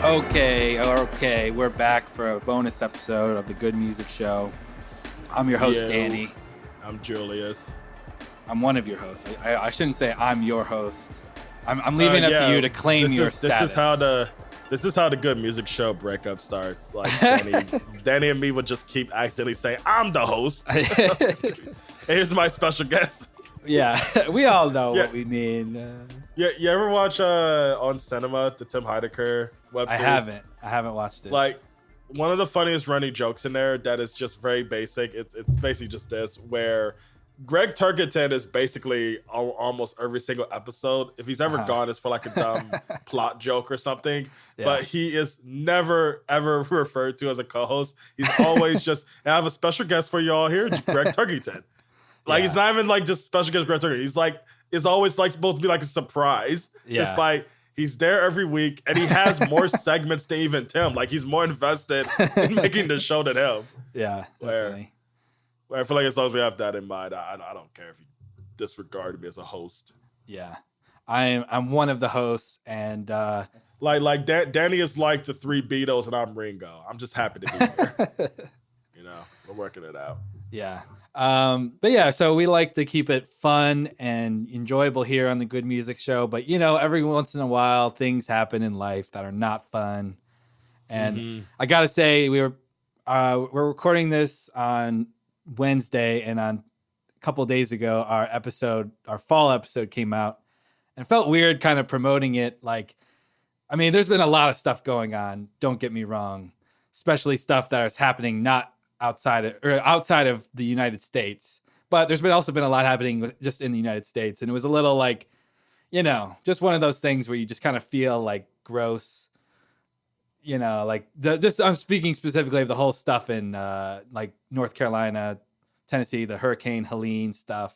Okay, we're back for a bonus episode of the Good Music Show. I'm your host, Danny. I'm Julius. I'm one of your hosts. I shouldn't say I'm your host. I'm leaving it up to you to claim your status. This is how the Good Music Show breakup starts. Like Danny and me would just keep accidentally saying, "I'm the host." Here's my special guest. Yeah, we all know what we mean. You ever watch On Cinema, the Tim Heidecker web series? I haven't watched it. Like, one of the funniest running jokes in there that is just very basic. It's basically just this, where Greg Turkington is basically almost every single episode. If he's ever gone, it's for like a dumb plot joke or something. Yeah. But he is never, ever referred to as a co-host. He's always just, I have a special guest for y'all here, Greg Turkington. Like, he's not even like just special guest Greg Turkington. He's like, it's always like supposed to be like a surprise. Yeah. Despite he's there every week and he has more segments than even Tim. Like, he's more invested in making the show than him. Yeah, definitely. Where I feel like as long as we have that in mind, I don't care if you disregard me as a host. Yeah, I'm one of the hosts, and Danny is like the three Beatles, and I'm Ringo. I'm just happy to be here. We're working it out. Yeah. But yeah, so we like to keep it fun and enjoyable here on the Good Music Show. But every once in a while, things happen in life that are not fun. And I gotta say, we're recording this on Wednesday, and on a couple of days ago, our fall episode came out, and it felt weird kind of promoting it. Like, I mean, there's been a lot of stuff going on. Don't get me wrong, especially stuff that is happening not outside of the United States, but there's also been a lot happening just in the United States, and it was a little like, just one of those things where you just kind of feel like gross. I'm speaking specifically of the whole stuff in like North Carolina, Tennessee, the Hurricane Helene stuff.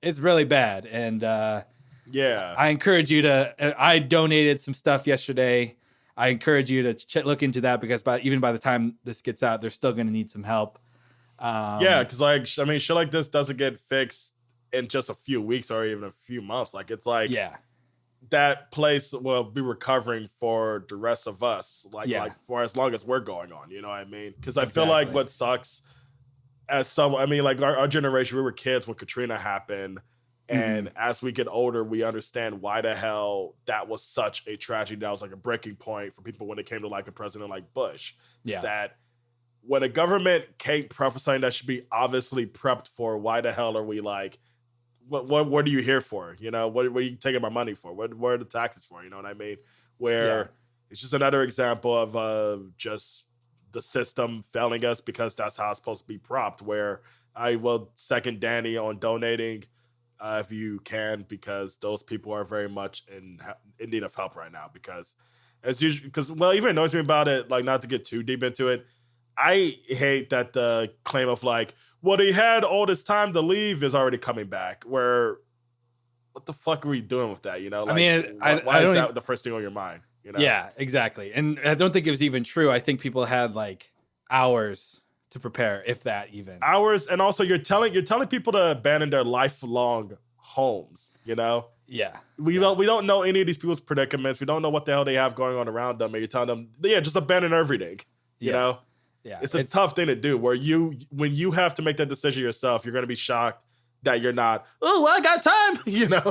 It's really bad. And I encourage you I donated some stuff yesterday. I encourage you to look into that, because by the time this gets out, they're still going to need some help. Because shit like this doesn't get fixed in just a few weeks or even a few months. Like, it's like, that place will be recovering for the rest of us, like for as long as we're going on. You know what I mean? Because I feel like what sucks our generation, we were kids when Katrina happened, and as we get older, we understand why the hell that was such a tragedy. That was like a breaking point for people when it came to like a president like Bush. Is that when a government can't prep for something that should be obviously prepped for, why the hell are we like, what are you here for? What are you taking my money for? What are the taxes for? You know what I mean? Where it's just another example of just the system failing us, because that's how it's supposed to be propped. Where I will second Danny on donating if you can, because those people are very much in need of help right now. Because as usual, even annoys me about it, like, not to get too deep into it, I hate that the claim of like, well, he had all this time to leave is already coming back. Where, what the fuck are we doing with that? Like, why is that the first thing on your mind? Yeah, exactly. And I don't think it was even true. I think people had like hours to prepare, if that even. Hours, and also you're telling people to abandon their lifelong homes. Yeah. We don't know any of these people's predicaments. We don't know what the hell they have going on around them. And you're telling them, just abandon everything. You know. Yeah, it's a tough thing to do, where when you have to make that decision yourself, you're going to be shocked that you're not, oh, well, I got time,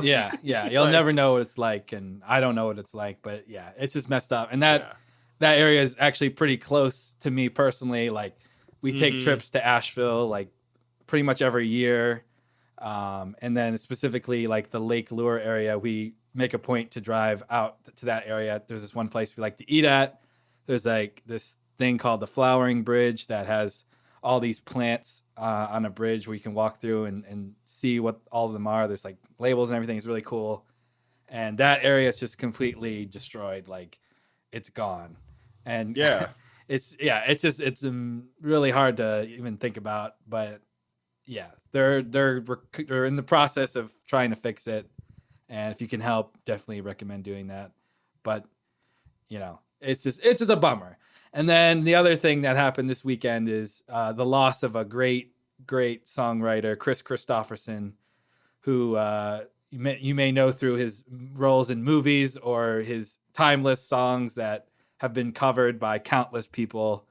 Yeah. You'll never know what it's like, and I don't know what it's like, but it's just messed up. And that area is actually pretty close to me personally. Like, we take trips to Asheville, like, pretty much every year. And then specifically, like, the Lake Lure area, we make a point to drive out to that area. There's this one place we like to eat at. There's, like, this thing called the Flowering Bridge that has all these plants on a bridge where you can walk through and see what all of them are. There's like labels and everything. It's really cool. And that area is just completely destroyed. Like, it's gone. And it's really hard to even think about, but they're in the process of trying to fix it. And if you can help, definitely recommend doing that. But it's just a bummer. And then the other thing that happened this weekend is the loss of a great songwriter, Kris Kristofferson, who you may know through his roles in movies or his timeless songs that have been covered by countless people.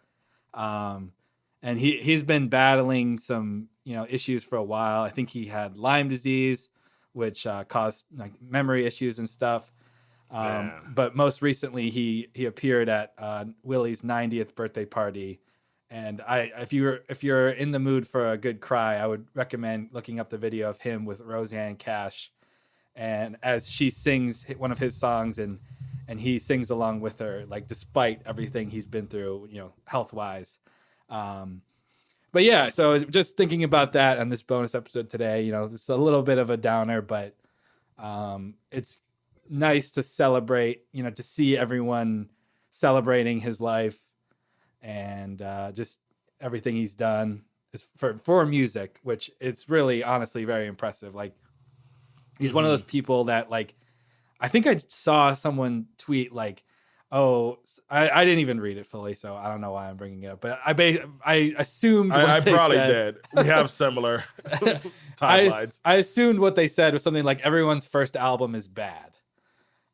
And he's been battling some, issues for a while. I think he had Lyme disease, which caused like memory issues and stuff. But most recently, he appeared at Willie's 90th birthday party. And if you're in the mood for a good cry, I would recommend looking up the video of him with Roseanne Cash, and as she sings one of his songs, and he sings along with her, like despite everything he's been through, health wise. But yeah, so just thinking about that on this bonus episode today, it's a little bit of a downer, but it's nice to celebrate, to see everyone celebrating his life and just everything he's done is for music, which it's really honestly very impressive. Like, he's one of those people that, like, I think I saw someone tweet like, oh, I didn't even read it fully, so I don't know why I'm bringing it up. But I assumed I probably did. We have similar timelines. I assumed what they said was something like everyone's first album is bad,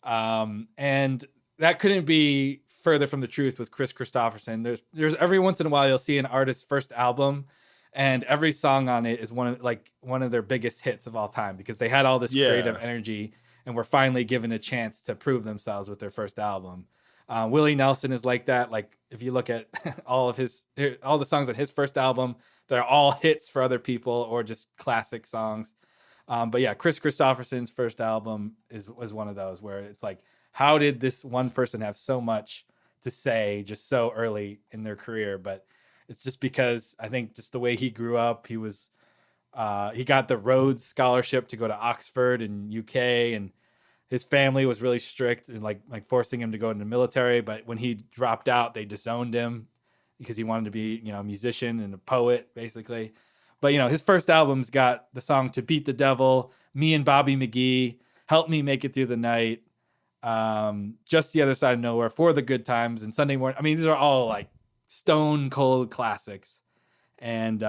and that couldn't be further from the truth with Kris Kristofferson. There's every once in a while you'll see an artist's first album, and every song on it is one of their biggest hits of all time because they had all this creative energy and were finally given a chance to prove themselves with their first album. Willie Nelson is like that. Like, if you look at all the songs on his first album, they're all hits for other people or just classic songs. But yeah, Kris Kristofferson's first album was one of those where it's like, how did this one person have so much to say just so early in their career? But it's just because I think just the way he grew up, he got the Rhodes Scholarship to go to Oxford in UK, and his family was really strict and like forcing him to go into the military. But when he dropped out, they disowned him because he wanted to be, a musician and a poet, basically. But, his first album's got the song To Beat the Devil, Me and Bobby McGee, Help Me Make It Through the Night, Just the Other Side of Nowhere, For the Good Times, and Sunday Morning. I mean, these are all like stone cold classics. And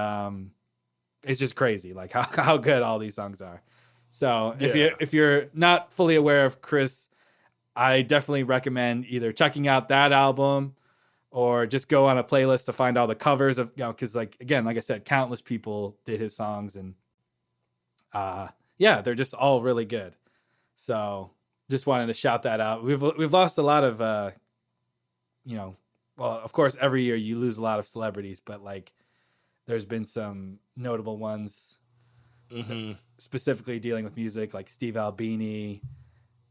it's just crazy, like how good all these songs are. So if you're not fully aware of Kris, I definitely recommend either checking out that album or just go on a playlist to find all the covers of, because like I said, countless people did his songs, and they're just all really good. So just wanted to shout that out. We've lost a lot of well, of course every year you lose a lot of celebrities, but like there's been some notable ones. Specifically dealing with music, like Steve Albini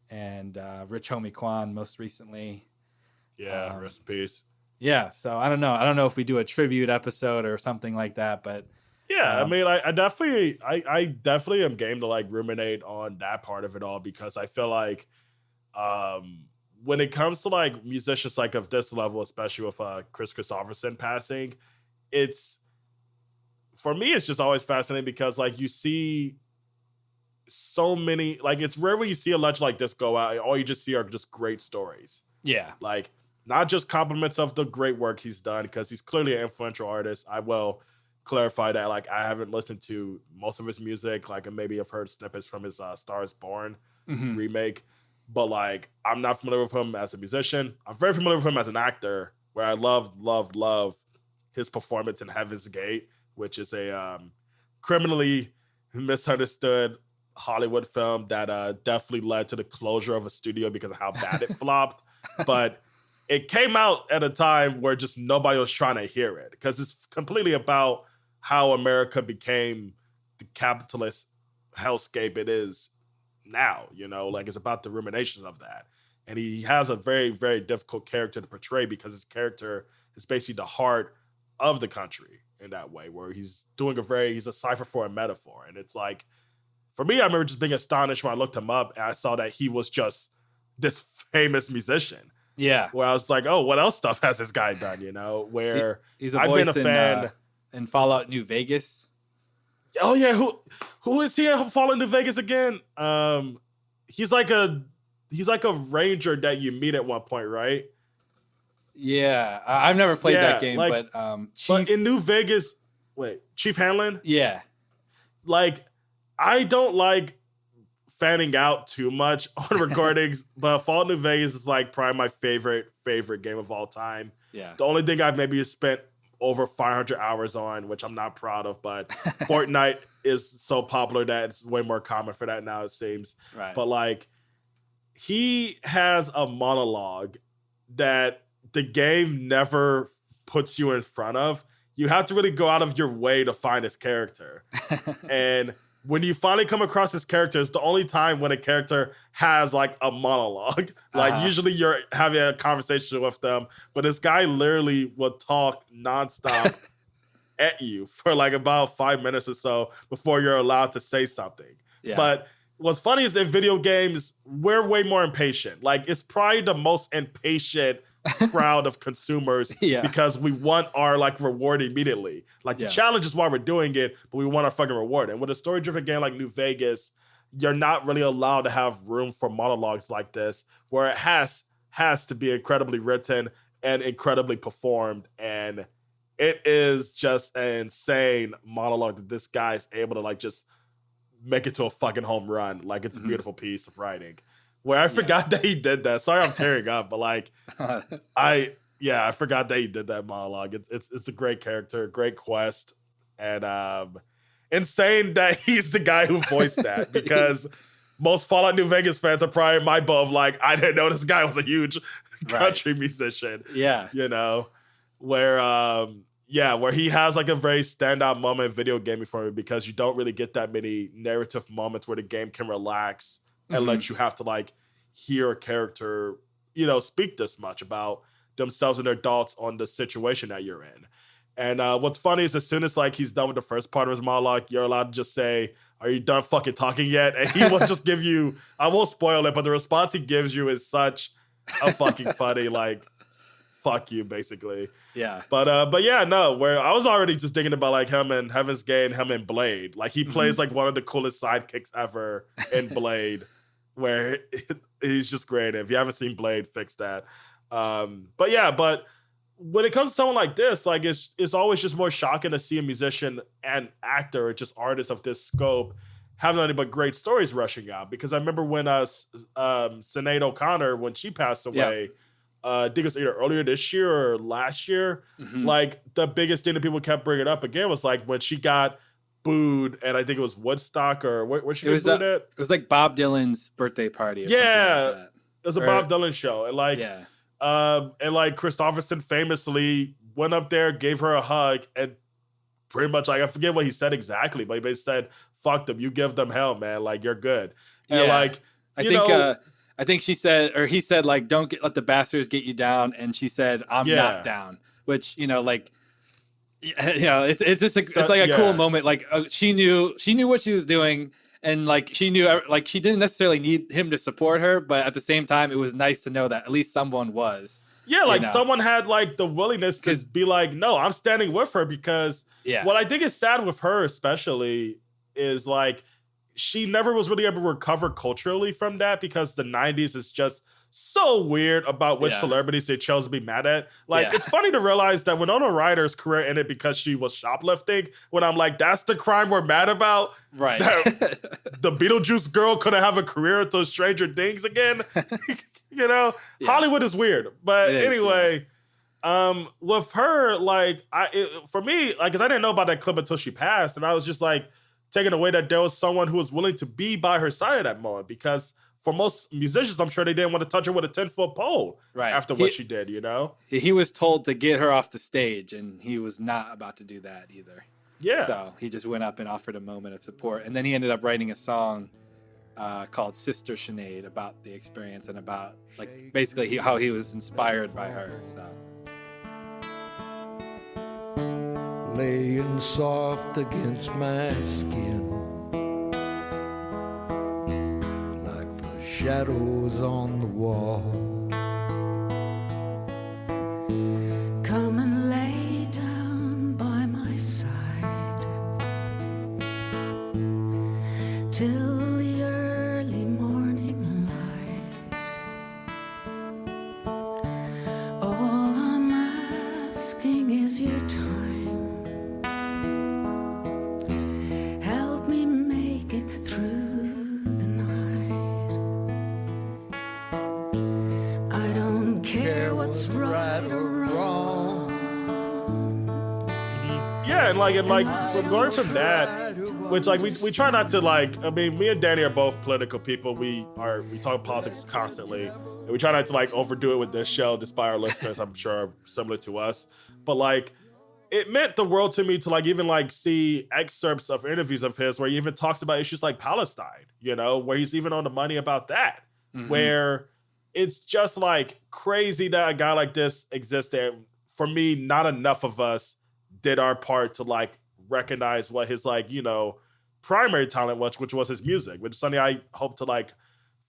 and Rich Homie Quan most recently. Yeah, rest in peace. Yeah, so I don't know if we do a tribute episode or something like that, but I mean, I definitely am game to like ruminate on that part of it all, because I feel like when it comes to like musicians like of this level, especially with Kris Kristofferson passing, for me, it's just always fascinating because like you see so many, like it's rare when you see a legend like this go out and all you just see are just great stories. Yeah. Like not just compliments of the great work he's done, because he's clearly an influential artist. I will clarify that. Like I haven't listened to most of his music. Like maybe I've heard snippets from his Star is Born remake, but like I'm not familiar with him as a musician. I'm very familiar with him as an actor, where I love his performance in Heaven's Gate, which is a criminally misunderstood Hollywood film that definitely led to the closure of a studio because of how bad it flopped. But it came out at a time where just nobody was trying to hear it, because it's completely about how America became the capitalist hellscape it is now, like it's about the ruminations of that. And he has a very, very difficult character to portray, because his character is basically the heart of the country in that way, where he's a cipher for a metaphor. And it's like, for me, I remember just being astonished when I looked him up and I saw that he was just this famous musician. Yeah. Where I was like, oh, what else stuff has this guy done, where he's I've been a fan in Fallout New Vegas. Oh yeah. Who is he in Fallout New Vegas again? He's like a ranger that you meet at one point, right? Yeah, I've never played that game, but but in New Vegas, Chief Hanlon? Yeah. Like, I don't like fanning out too much on recordings, but Fallout New Vegas is like probably my favorite game of all time. Yeah. The only thing I've maybe spent over 500 hours on, which I'm not proud of, but Fortnite is so popular that it's way more common for that now, it seems. Right. But like, he has a monologue that the game never puts you in front of. You have to really go out of your way to find his character. And when you finally come across his character, it's the only time when a character has like a monologue. Like usually you're having a conversation with them, but this guy literally will talk nonstop at you for like about 5 minutes or so before you're allowed to say something. Yeah. But what's funny is in video games, we're way more impatient. Like, it's probably the most impatient crowd of consumers because we want our like reward immediately. Like, the challenge is why we're doing it, but we want our fucking reward. And with a story-driven game like New Vegas, you're not really allowed to have room for monologues like this, where it has to be incredibly written and incredibly performed. And it is just an insane monologue that this guy is able to like just make it to a fucking home run. Like, it's a beautiful piece of writing. Where I forgot that he did that. Sorry, I'm tearing up, but like, I forgot that he did that monologue. It's a great character, great quest, and insane that he's the guy who voiced that, because most Fallout New Vegas fans are probably in my boat of like, I didn't know this guy was a huge country musician. Yeah, you know, where he has like a very standout moment in video gaming for me, because you don't really get that many narrative moments where the game can relax and let you have to like hear a character, you know, speak this much about themselves and their thoughts on the situation that you're in. And what's funny is as soon as like he's done with the first part of his monologue, you're allowed to just say, "Are you done fucking talking yet?" And he will just give you, I won't spoil it, but the response he gives you is such a fucking funny, like, fuck you, basically. Yeah. But yeah, no, where I was already just thinking about like him and Heaven's Gate and him in Blade. Like, he plays like one of the coolest sidekicks ever in Blade, where he's just great. If you haven't seen Blade, fix that. But when it comes to someone like this, like, it's always just more shocking to see a musician and actor, or just artist of this scope, having nothing but great stories rushing out. Because I remember when Sinead O'Connor, when she passed away, I think it was either earlier this year or last year, like, the biggest thing that people kept bringing up again was like when she got booed, and I think it was Woodstock, or where she got booed at? It was like Bob Dylan's birthday party or something like that. It was a Bob Dylan show. And like, Kris Kristofferson famously went up there, gave her a hug, and pretty much, like, I forget what he said exactly, but he basically said, "Fuck them, you give them hell, man. Like, you're good." And like, I think she said, or he said, like, "Don't let the bastards get you down," and she said, "I'm not down," which, you know, like, you know, it's just it's like a cool moment. Like, she knew what she was doing, and like, she knew, like, she didn't necessarily need him to support her, but at the same time, it was nice to know that at least someone was. Yeah, like, someone had like the willingness to be like, "No, I'm standing with her," because what I think is sad with her, especially, is like, she never was really able to recover culturally from that, because the 90s is just so weird about which celebrities they chose to be mad at. Like, it's funny to realize that Winona Ryder's career ended because she was shoplifting, when I'm like, that's the crime we're mad about? Right. The Beetlejuice girl couldn't have a career until Stranger Things again? You know? Yeah. Hollywood is weird. But anyway, with her, like, for me, like, because I didn't know about that clip until she passed, and I was just like, taken away that there was someone who was willing to be by her side at that moment, because for most musicians, I'm sure they didn't want to touch her with a 10-foot pole after what she did, you know? He was told to get her off the stage, and he was not about to do that either. Yeah. So he just went up and offered a moment of support. And then he ended up writing a song called Sister Sinead about the experience, and about, like, basically how he was inspired by her, so... Laying soft against my skin, like the shadows on the wall. Come and lay down by my side till the early morning light. All I'm asking is your time. Through the night. and from going from that, which like we try not to like. I mean, me and Danny are both political people. We talk politics constantly, and we try not to like overdo it with this show, despite our listeners, I'm sure, are similar to us. But like, it meant the world to me to like even like see excerpts of interviews of his where he even talks about issues like Palestine, you know, where he's even on the money about that, where it's just like crazy that a guy like this exists. And for me, not enough of us did our part to like recognize what his like, you know, primary talent was, which was his music, which is something I hope to like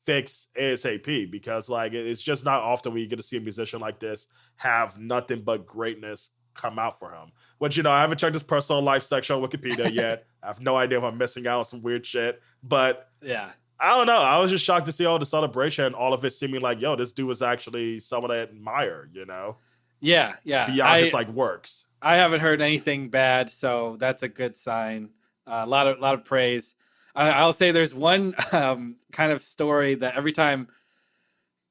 fix ASAP, because like it's just not often when you get to see a musician like this have nothing but greatness come out for him. Which, you know, I haven't checked his personal life section on Wikipedia yet. I have no idea if I'm missing out on some weird shit, but yeah, I don't know. I was just shocked to see all the celebration, all of it seeming like, yo, this dude was actually someone I admire, you know? Yeah. Beyond his like works. I haven't heard anything bad, so that's a good sign. A lot of praise. I'll say there's one kind of story that every time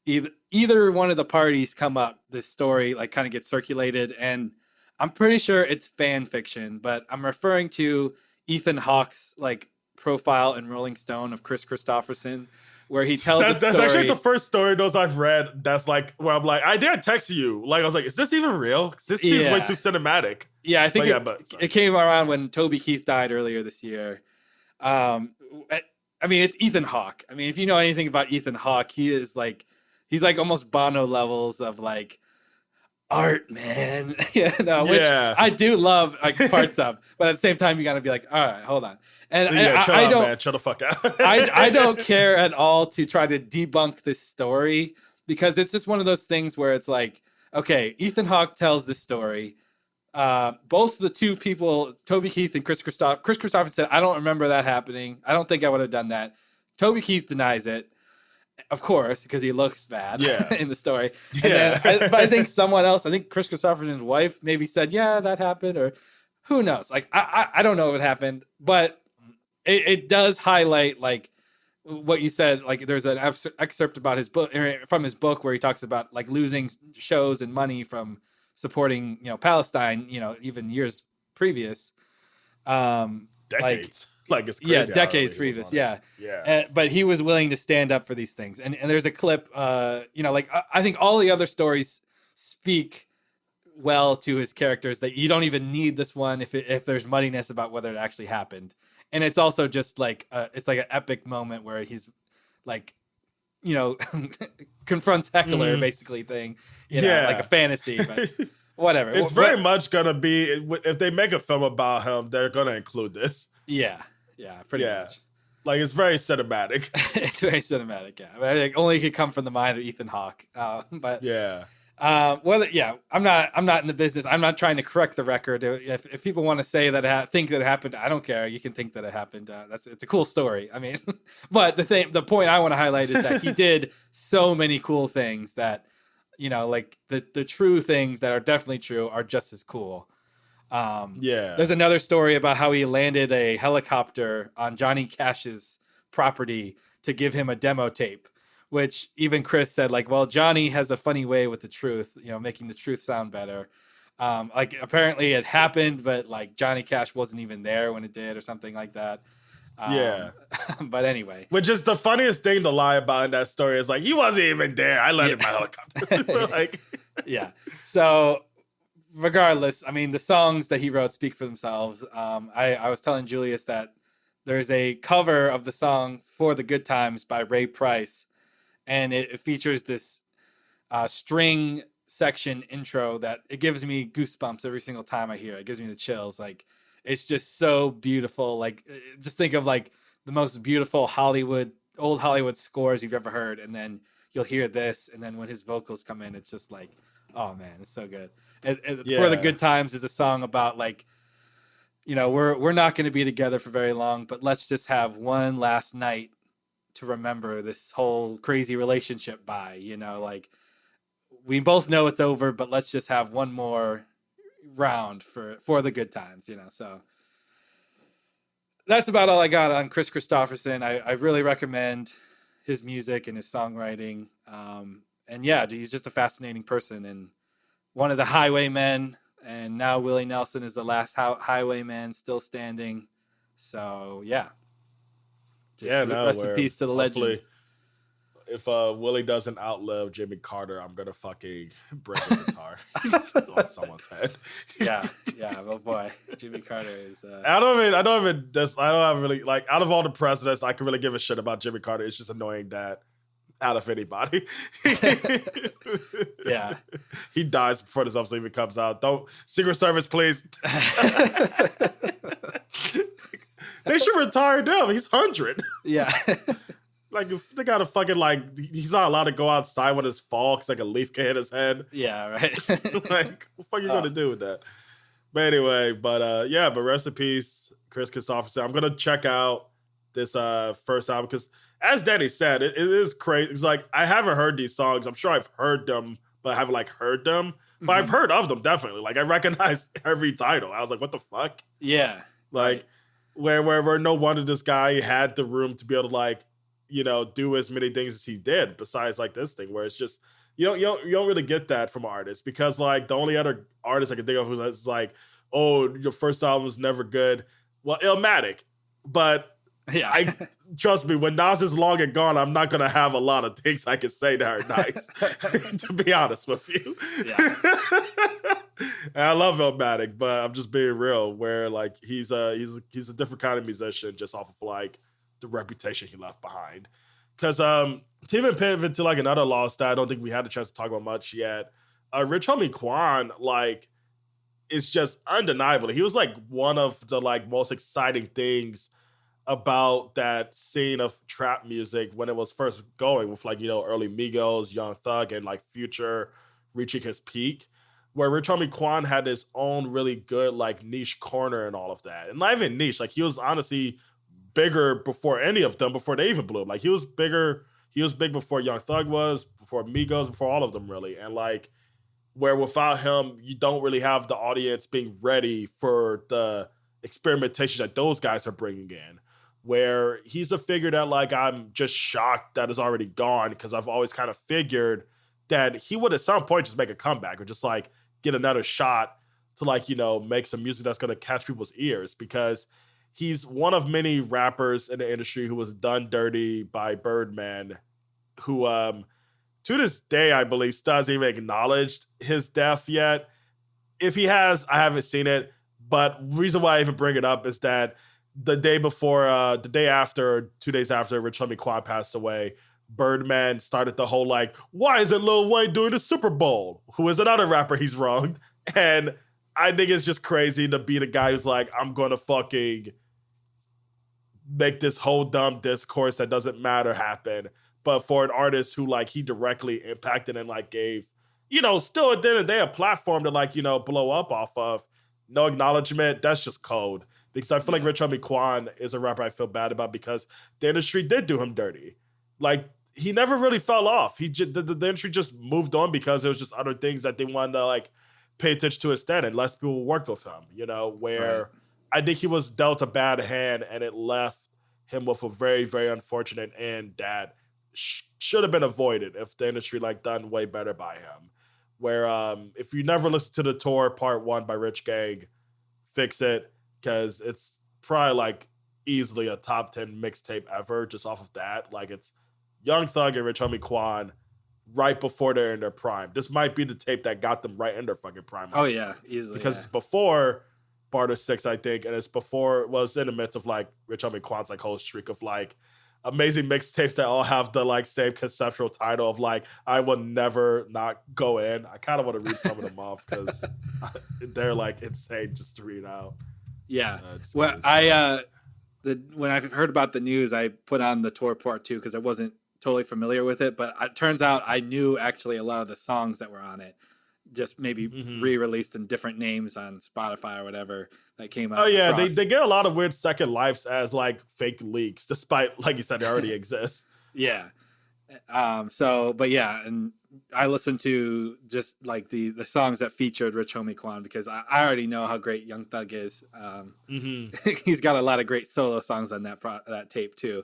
either one of the parties come up, this story like kind of gets circulated, and I'm pretty sure it's fan fiction, but I'm referring to Ethan Hawke's like profile in Rolling Stone of Kris Kristofferson, where he tells a story. That's actually the first story those I've read that's like where I'm like, I did text you. Like I was like, is this even real? This seems way too cinematic. Yeah, I think it came around when Toby Keith died earlier this year. I mean, it's Ethan Hawke. I mean, if you know anything about Ethan Hawke, he's like almost Bono levels of like art, man. Which I do love like parts of, but at the same time, you got to be like, all right, hold on. And I don't, man, shut the fuck out. I don't care at all to try to debunk this story, because it's just one of those things where it's like, okay, Ethan Hawke tells this story. Both the two people, Toby Keith and Kris Kristofferson, said, I don't remember that happening. I don't think I would have done that. Toby Keith denies it, of course, because he looks bad in the story. And then I think someone else, I think Kris Kristofferson's wife maybe said, yeah, that happened, or who knows? Like, I don't know if it happened, but it does highlight like what you said. Like, there's an excerpt about his book, from his book, where he talks about like losing shows and money from supporting, you know, Palestine, you know, even years previous. Decades. Like it's crazy. Yeah, decades previous. Yeah. But he was willing to stand up for these things. And there's a clip, you know, like I think all the other stories speak well to his characters, that you don't even need this one if there's muddiness about whether it actually happened. And it's also just like it's like an epic moment where he's like, you know, confronts Heckler basically thing, you know, like a fantasy, but whatever. It's very much gonna be, if they make a film about him, they're gonna include this. Yeah, pretty much. Like, it's very cinematic. It's very cinematic. Yeah, but it only could come from the mind of Ethan Hawke. But yeah. I'm not in the business. I'm not trying to correct the record. If people want to say that think that it happened, I don't care. You can think that it happened. It's a cool story. I mean, but the point I want to highlight is that he did so many cool things that, you know, like the true things that are definitely true are just as cool. There's another story about how he landed a helicopter on Johnny Cash's property to give him a demo tape, which even Kris said, like, well, Johnny has a funny way with the truth, you know, making the truth sound better. Like, apparently it happened, but like Johnny Cash wasn't even there when it did, or something like that. But anyway, which is the funniest thing to lie about in that story, is like, he wasn't even there. I landed my helicopter. Like, so regardless, I mean, the songs that he wrote speak for themselves. I was telling Julius that there's a cover of the song For the Good Times by Ray Price, and it features this string section intro that it gives me goosebumps every single time I hear it. It gives me the chills. Like, it's just so beautiful. Like, just think of like the most beautiful old Hollywood scores you've ever heard, and then you'll hear this, and then when his vocals come in, it's just like, oh man, it's so good. For the Good Times is a song about like, you know, we're not going to be together for very long, but let's just have one last night to remember this whole crazy relationship by, you know, like, we both know it's over, but let's just have one more round for the good times, you know. So that's about all I got on Kris Kristofferson. I really recommend his music and his songwriting. And yeah, he's just a fascinating person and one of the highwaymen and now Willie Nelson is the last highwayman still standing. So yeah, rest in peace to the legend. If Willie doesn't outlive Jimmy Carter, I'm gonna fucking break a guitar on someone's head. yeah. Oh boy, Jimmy Carter is. I don't have really like out of all the presidents, I can really give a shit about Jimmy Carter. It's just annoying that out of anybody, yeah, he dies before this episode even comes out. Don't Secret Service, please. They should retire him. He's 100. Yeah. Like, if they gotta fucking, like, he's not allowed to go outside when it's fall because, like, a leaf can hit his head. Yeah, right. Like, what the fuck are you gonna do with that? But anyway, but rest in peace, Kris Kristofferson. I'm gonna check out this first album because, as Danny said, it is crazy. It's like, I haven't heard these songs. I'm sure I've heard them, but I haven't, like, heard them. But I've heard of them, definitely. Like, I recognize every title. I was like, what the fuck? Yeah. Like, where no wonder this guy had the room to be able to, like, you know, do as many things as he did besides like this thing where it's just you don't really get that from artists because like the only other artist I can think of who's like, oh, your first album was never good. Well, Illmatic, but yeah, I trust me, when Nas is long and gone, I'm not gonna have a lot of things I can say that are nice. To be honest with you, yeah. And I love Illmatic, but I'm just being real. Where like he's a different kind of musician, just off of like the reputation he left behind. Because to even pivot to like another loss that I don't think we had a chance to talk about much yet, Rich Homie Quan, like, is just undeniable. He was like one of the like most exciting things about that scene of trap music when it was first going with like, you know, early Migos, Young Thug, and like Future reaching his peak, where Rich Homie Quan had his own really good like niche corner and all of that. And not even niche, like he was honestly bigger before any of them, before they even blew up. Like he was big before Young Thug was, before Migos, before all of them really. And like where without him, you don't really have the audience being ready for the experimentation that those guys are bringing in. Where he's a figure that like I'm just shocked that is already gone because I've always kind of figured that he would at some point just make a comeback or just like get another shot to like, you know, make some music that's going to catch people's ears because he's one of many rappers in the industry who was done dirty by Birdman, who to this day, I believe, still hasn't even acknowledged his death yet. If he has, I haven't seen it. But reason why I even bring it up is that the day after, 2 days after Rich Homie Quan passed away, Birdman started the whole like, why isn't Lil Wayne doing the Super Bowl? Who is another rapper he's wronged. And I think it's just crazy to be the guy who's like, I'm going to fucking make this whole dumb discourse that doesn't matter happen. But for an artist who like he directly impacted and like gave, you know, still at the end of the day, a platform to like, you know, blow up off of, no acknowledgement, that's just cold. Because I feel like Rich Homie Quan is a rapper I feel bad about because the industry did do him dirty. Like, he never really fell off. The industry just moved on because there was just other things that they wanted to like pay attention to instead, and less people worked with him, you know, where right. I think he was dealt a bad hand and it left him with a very, very unfortunate end that should have been avoided if the industry like done way better by him. Where if you never listened to the tour Part 1 by Rich Gang, fix it, because it's probably like easily a top 10 mixtape ever just off of that. Like it's Young Thug and Rich Homie Quan right before they're in their prime. This might be the tape that got them right in their fucking prime. Oh yeah, easily. Because it's before Barter 6, I think, and it's before, well, it's in the midst of like Rich Homie Quan's like whole streak of like amazing mixtapes that all have the like same conceptual title of like I will never not go in. I kind of want to read some of them off because they're like insane just to read out. Yeah. Well, when I heard about the news, I put on the tour Part 2 because I wasn't totally familiar with it, but it turns out I knew actually a lot of the songs that were on it, just maybe re-released in different names on Spotify or whatever that came out. Oh yeah, they get a lot of weird second lives as like fake leaks, despite like you said they already exist. Yeah. But yeah, and I listened to just like the songs that featured Rich Homie Quan because I already know how great Young Thug is. He's got a lot of great solo songs on that tape too.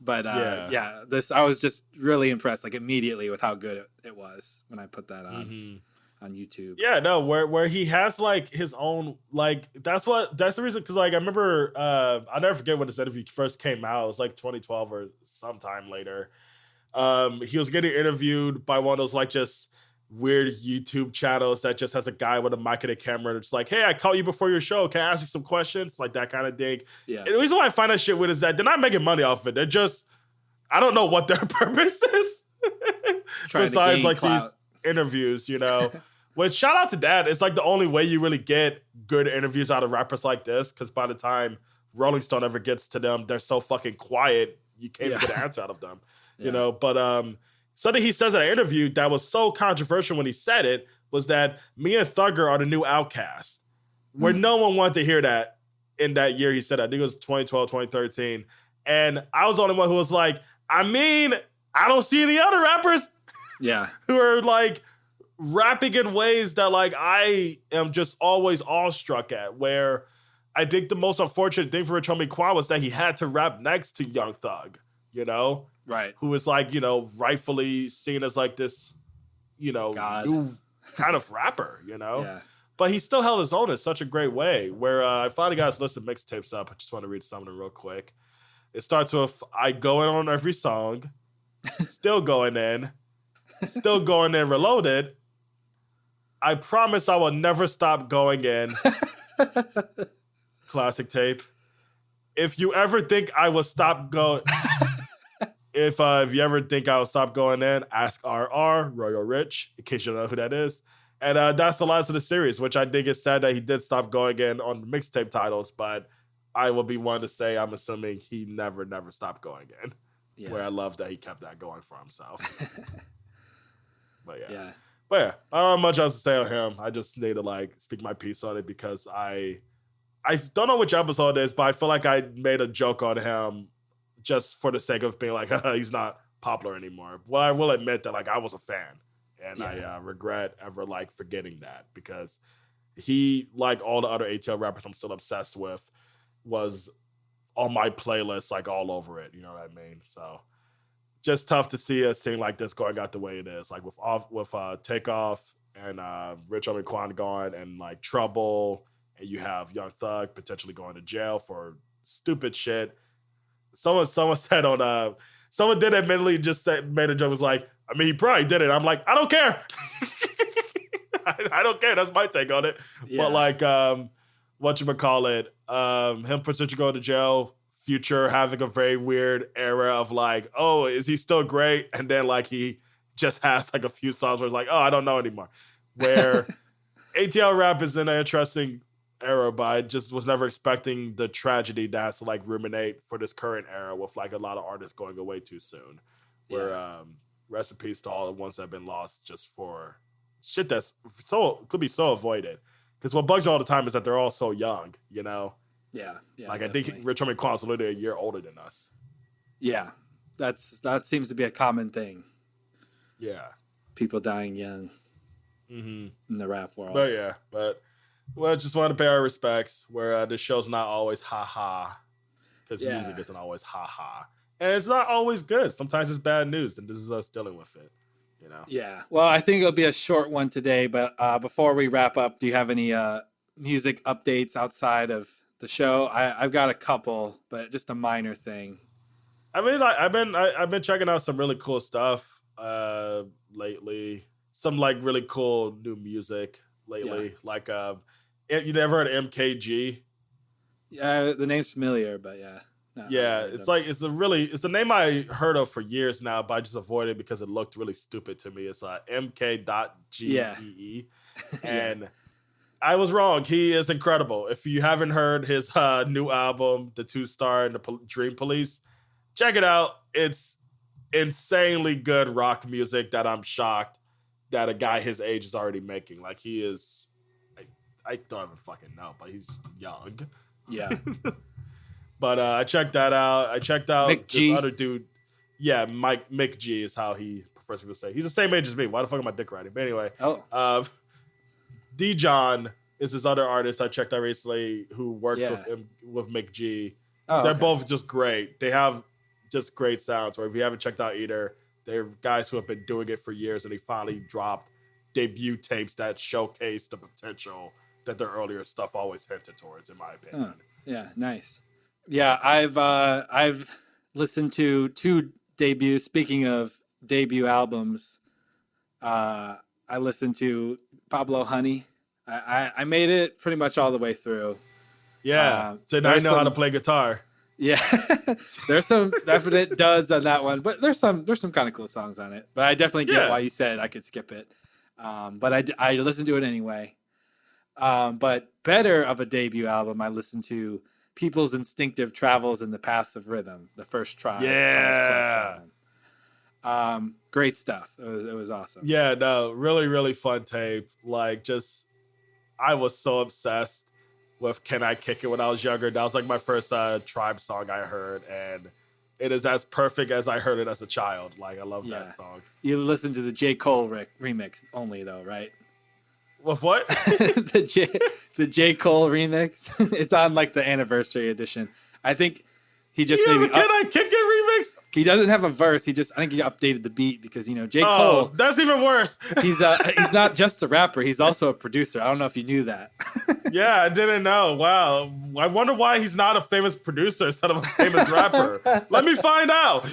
But I was just really impressed like immediately with how good it was when I put that on. on YouTube. Yeah, no, where he has like his own, like that's the reason, because like I remember I'll never forget when this interview first came out. It was like 2012 or sometime later. He was getting interviewed by one of those like just weird YouTube channels that just has a guy with a mic and a camera, and it's like, hey, I caught you before your show, can I ask you some questions, like that kind of thing. Yeah. And the reason why I find that shit weird is that they're not making money off it. They're just, I don't know what their purpose is besides like clout. These interviews, you know. Which, shout out to that. It's like the only way you really get good interviews out of rappers like this, because by the time Rolling Stone ever gets to them, they're so fucking quiet, you can't even get an answer out of them. You know, but something he says in an interview that was so controversial when he said it was that me and Thugger are the new Outcast, where no one wanted to hear that in that year he said that. I think it was 2012, 2013. And I was the only one who was like, I mean, I don't see any other rappers who are like rapping in ways that like I am just always awestruck at, where I think the most unfortunate thing for Rich Homie Quan was that he had to rap next to Young Thug, you know? Right. Who is like, you know, rightfully seen as like this, you know, new kind of rapper, you know? Yeah. But he still held his own in such a great way, where I finally got his list of mixtapes up. I just want to read some of them real quick. It starts with, I go in on every song, still going in reloaded. I promise I will never stop going in. Classic tape. If you ever think I will stop going... If you ever think I'll stop going in, ask RR, Royal Rich, in case you don't know who that is. And that's the last of the series, which I think is sad that he did stop going in on the mixtape titles, but I will be one to say I'm assuming he never stopped going in. Yeah. Where I love that he kept that going for himself. But yeah. I don't have much else to say on him. I just need to like speak my piece on it because I don't know which episode it is, but I feel like I made a joke on him just for the sake of being like, he's not popular anymore. Well, I will admit that like I was a fan, and I regret ever like forgetting that, because he, like all the other ATL rappers I'm still obsessed with, was on my playlist like all over it. You know what I mean? So just tough to see a scene like this going out the way it is, like with Takeoff and Rich Homie Quan gone, and like Trouble, and you have Young Thug potentially going to jail for stupid shit. Someone said on someone did admittedly just made a joke, was like, I mean, he probably did it. I'm like, I don't care. I don't care. That's my take on it. Yeah. But like whatchamacallit, him potentially going to jail, Future having a very weird era of like, oh, is he still great? And then like he just has like a few songs where it's like, oh, I don't know anymore. Where ATL rap is in an interesting era, but I just was never expecting the tragedy that has to like ruminate for this current era with like a lot of artists going away too soon. Where rest in peace to all the ones that have been lost just for shit that's so could be so avoided. Because what bugs me all the time is that they're all so young, you know? Yeah. Like definitely. I think Rich Homie Quan is literally a year older than us. Yeah. That seems to be a common thing. Yeah. People dying young in the rap world. But well, just want to pay our respects, where this show's not always ha-ha, because music isn't always ha-ha. And it's not always good. Sometimes it's bad news, and this is us dealing with it, you know? Yeah. Well, I think it'll be a short one today, but before we wrap up, do you have any music updates outside of the show? I've got a couple, but just a minor thing. I mean, like, I've been checking out some really cool stuff lately. Some, like, really cool new music lately. Like, you never heard of MKG? Yeah, the name's familiar, but yeah. No, it's like it's a name I heard of for years now, but I just avoided it because it looked really stupid to me. It's MK.GEE. And I was wrong. He is incredible. If you haven't heard his new album, The 2-Star and the Dream Police, check it out. It's insanely good rock music that I'm shocked that a guy his age is already making. Like, he is, I don't even fucking know, but he's young. Yeah. But I checked that out. I checked out Mick this G. other dude. Yeah, Mick G is how he prefers people to say. He's the same age as me. Why the fuck am I dick riding? But anyway. D-John is this other artist I checked out recently who works with Mick G. They're both just great. They have just great sounds. Or if you haven't checked out either, they're guys who have been doing it for years, and he finally dropped debut tapes that showcase the potential that their earlier stuff always hinted towards, in my opinion. Yeah, nice. Yeah, I've listened to 2 debuts. Speaking of debut albums, I listened to Pablo Honey. I made it pretty much all the way through. Yeah, so now I know how to play guitar. Yeah, there's some definite duds on that one, but there's some kind of cool songs on it. But I definitely get why you said I could skip it. But I listened to it anyway. But better of a debut album, I listened to People's Instinctive Travels in the Paths of Rhythm, the first try. Yeah. Great stuff. It was awesome. Yeah, no, really, really fun tape. Like, just, I was so obsessed with Can I Kick It when I was younger. That was like my first Tribe song I heard, and it is as perfect as I heard it as a child. Like, I love that song. You listened to the J. Cole remix only, though, right? With what? the J. Cole remix. It's on like the anniversary edition. I think he just Can I Kick It remix? He doesn't have a verse. I think he updated the beat because J. Cole. Oh, that's even worse. He's not just a rapper. He's also a producer. I don't know if you knew that. Yeah, I didn't know. Wow. I wonder why he's not a famous producer instead of a famous rapper. Let me find out.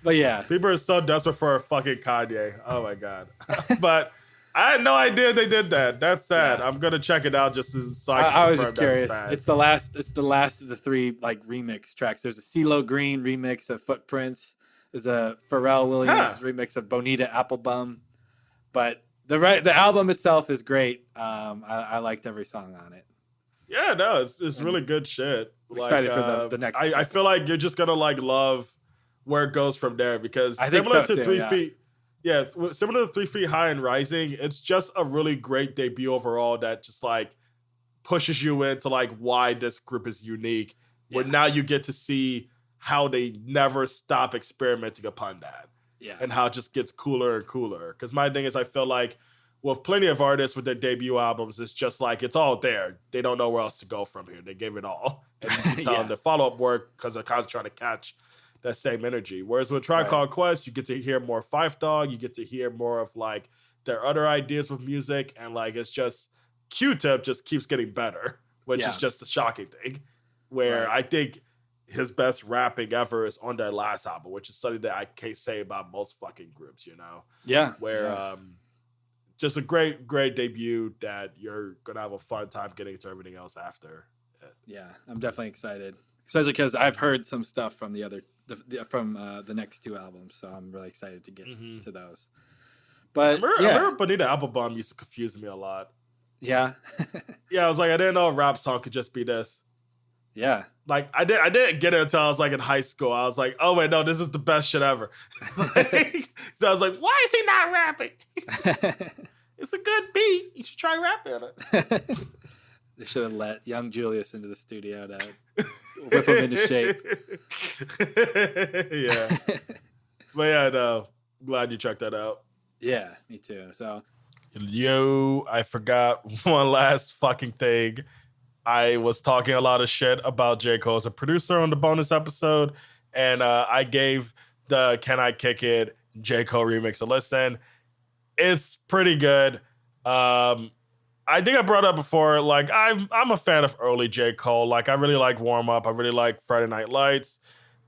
But yeah. People are so desperate for a fucking Kanye. Oh my God. But I had no idea they did that. That's sad. Yeah. I'm gonna check it out just so I can I was just curious. It's the last of the 3 like remix tracks. There's a CeeLo Green remix of Footprints. There's a Pharrell Williams remix of Bonita Applebum. But the album itself is great. I liked every song on it. Yeah, no, it's really good shit. Excited for the next. I feel like you're just gonna like love where it goes from there, because similar to 3 Feet. Yeah, similar to 3 Feet High and Rising, it's just a really great debut overall that just like pushes you into like why this group is unique. Where now you get to see how they never stop experimenting upon that. Yeah. And how it just gets cooler and cooler. Because my thing is, I feel like with plenty of artists with their debut albums, it's just like it's all there. They don't know where else to go from here. They gave it all. And you can tell them the follow-up work because they're constantly trying to catch that same energy. Whereas with Tribe Called Quest, you get to hear more Phife Dawg, you get to hear more of like their other ideas with music, and like it's just Q-Tip just keeps getting better, which is just a shocking thing. Where I think his best rapping ever is on their last album, which is something that I can't say about most fucking groups, Yeah. Where just a great debut that you're gonna have a fun time getting to everything else after. Yeah, I'm definitely excited. Especially because I've heard some stuff from the next 2 albums, so I'm really excited to get to those. But I remember Bonita Applebum used to confuse me a lot. Yeah. Yeah, I was like, I didn't know a rap song could just be this. Yeah. Like I didn't get it until I was like in high school. I was like, oh wait, no, this is the best shit ever. So I was like, why is he not rapping? It's a good beat. You should try rapping on it. They should have let young Julius into the studio to whip him into shape. Yeah. But yeah, no. Glad you checked that out. Yeah, me too. So I forgot one last fucking thing. I was talking a lot of shit about J. Cole as a producer on the bonus episode, and I gave the Can I Kick It J. Cole remix a listen. It's pretty good. I think I brought up before, like, I'm a fan of early J. Cole. Like, I really like Warm Up. I really like Friday Night Lights.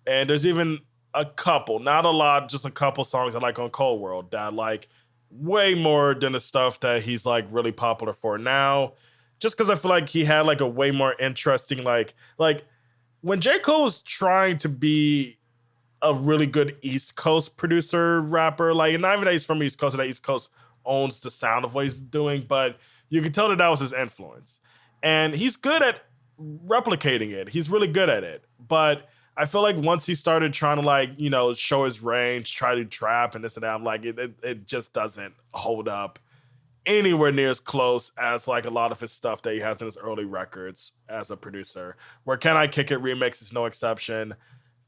And there's even a couple, not a lot, just a couple songs I like on Cold World that like way more than the stuff that he's like really popular for now. Just because I feel like he had like a way more interesting, like when J. Cole was trying to be a really good East Coast producer rapper, like not even that he's from East Coast and that East Coast owns the sound of what he's doing, but you can tell that was his influence. And he's good at replicating it. He's really good at it. But I feel like once he started trying to like, show his range, try to trap and this and that, I'm like, it just doesn't hold up anywhere near as close as like a lot of his stuff that he has in his early records as a producer. Where Can I Kick It remix is no exception.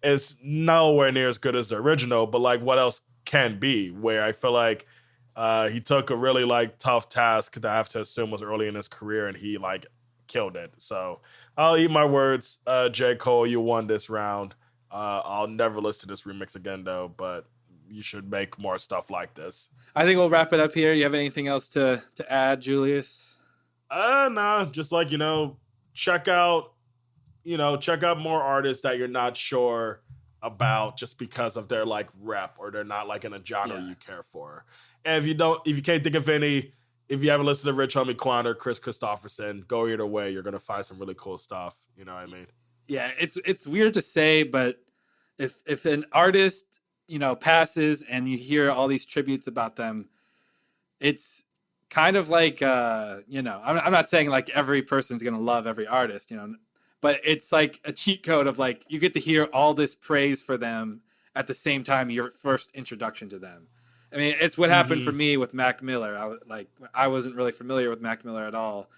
It's nowhere near as good as the original, but like what else can be? Where I feel like he took a really like tough task that I have to assume was early in his career, and he like killed it. So I'll eat my words. J. Cole, you won this round. I'll never listen to this remix again though, but you should make more stuff like this. I think we'll wrap it up here. You have anything else to add, Julius? No, just like, check out more artists that you're not sure about just because of their like rep or they're not like in a genre you care for. And if you can't think of any, if you haven't listened to Rich Homie Quan or Kris Kristofferson, go either way. You're gonna find some really cool stuff. You know what I mean? Yeah, it's weird to say, but if an artist, passes and you hear all these tributes about them, it's kind of like, I'm not saying like every person's going to love every artist, but it's like a cheat code of like, you get to hear all this praise for them at the same time, your first introduction to them. I mean, it's what happened for me with Mac Miller. I wasn't really familiar with Mac Miller at all.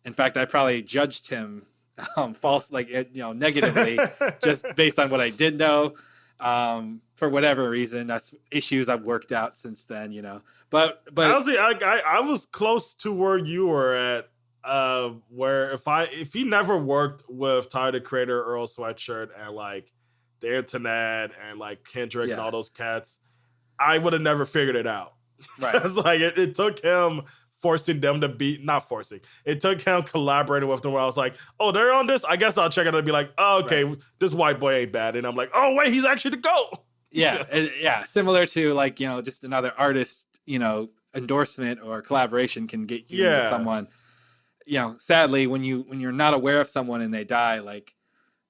In fact, I probably judged him negatively just based on what I did know. For whatever reason, that's issues I've worked out since then, But honestly, I was close to where you were at. Where if he never worked with Tyler the Creator, Earl Sweatshirt, and like the Internet and like Kendrick and all those cats, I would have never figured it out. Right? It's like it took him forcing them to be not forcing. It took him collaborating with them. Where I was like, oh, they're on this. I guess I'll check it out and be like, oh, okay, this white boy ain't bad. And I'm like, oh wait, he's actually the GOAT. Yeah. Similar to like, just another artist, endorsement or collaboration can get you into someone. Sadly, when you're not aware of someone and they die, like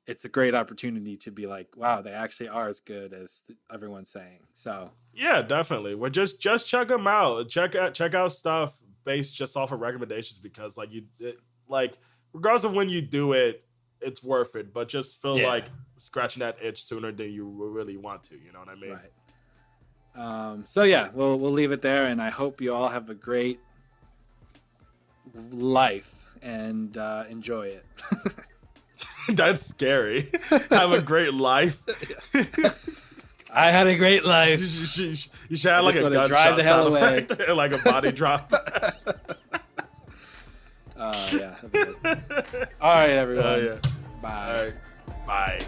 it's a great opportunity to be like, wow, they actually are as good as everyone's saying. So yeah, definitely. Well, just check them out. Check out stuff based just off of recommendations because regardless of when you do it, it's worth it. But just feel like scratching that itch sooner than you really want to. You know what I mean? Right. So yeah, we'll leave it there, and I hope you all have a great life and enjoy it. That's scary. Have a great life. I had a great life. You should have like a gunshot drive the hell away, like a body drop. Yeah. All right, everyone. Bye. All right. Bye.